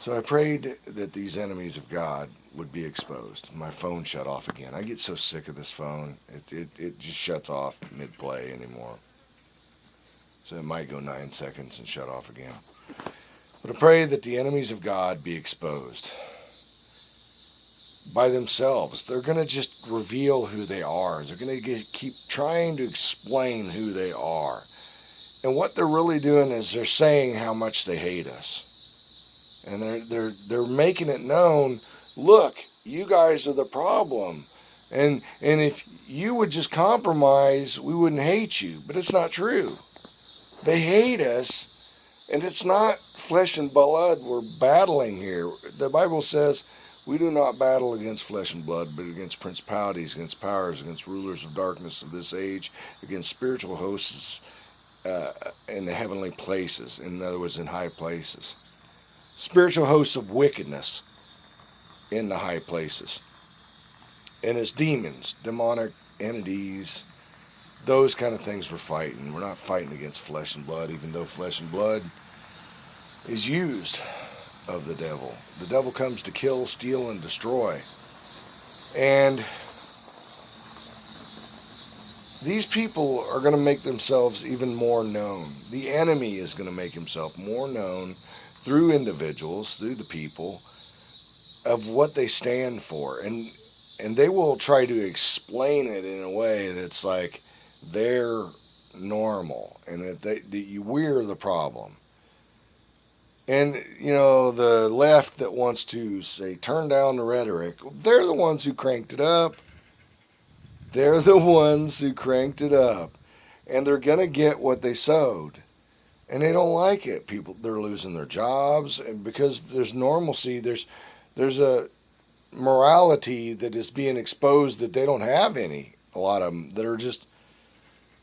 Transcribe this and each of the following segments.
So I prayed that these enemies of God would be exposed. My phone shut off again. I get so sick of this phone. It just shuts off mid-play anymore. So it might go 9 seconds and shut off again. But I pray that the enemies of God be exposed by themselves. They're going to just reveal who they are. They're going to keep trying to explain who they are. And what they're really doing is they're saying how much they hate us. And they're making it known, look, you guys are the problem. And if you would just compromise, we wouldn't hate you. But it's not true. They hate us, and it's not flesh and blood we're battling here. The Bible says we do not battle against flesh and blood, but against principalities, against powers, against rulers of darkness of this age, against spiritual hosts in the heavenly places, in other words, in high places. Spiritual hosts of wickedness in the high places. And it's demons, demonic entities, those kind of things we're fighting. We're not fighting against flesh and blood, even though flesh and blood is used of the devil. The devil comes to kill, steal, and destroy. And these people are going to make themselves even more known. The enemy is going to make himself more known through individuals, through the people, of what they stand for. And they will try to explain it in a way that's like they're normal and that we're the problem. And, the left that wants to say, turn down the rhetoric, they're the ones who cranked it up. They're the ones who cranked it up. And they're going to get what they sowed. And they don't like it. People, they're losing their jobs. And because there's normalcy, there's a morality that is being exposed that they don't have any. A lot of them that are just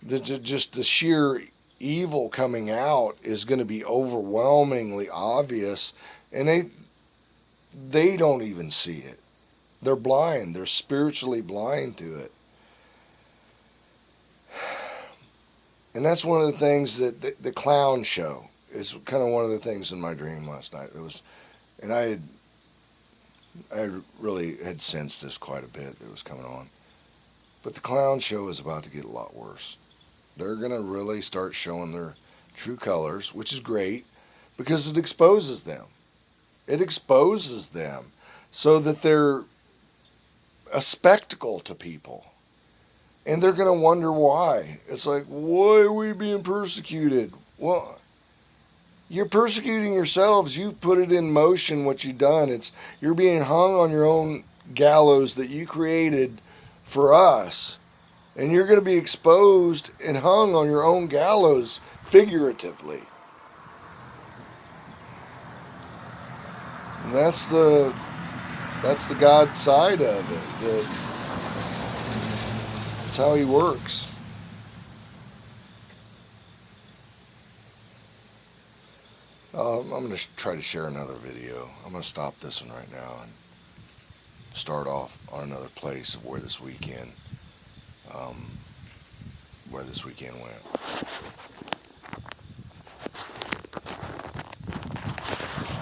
the sheer evil coming out is going to be overwhelmingly obvious, and they don't even see it. They're blind. They're spiritually blind to it. And that's one of the things that the clown show is kind of one of the things in my dream last night. It was, and I really had sensed this quite a bit that was coming on. But the clown show is about to get a lot worse. They're going to really start showing their true colors, which is great because it exposes them. It exposes them so that they're a spectacle to people. And they're going to wonder why. It's like, why are we being persecuted? Well, you're persecuting yourselves. You put it in motion what you've done. You're being hung on your own gallows that you created for us. And you're going to be exposed and hung on your own gallows figuratively. And that's the God side of it. That's how he works. I'm going to try to share another video. I'm going to stop this one right now and start off on another place of where this weekend went.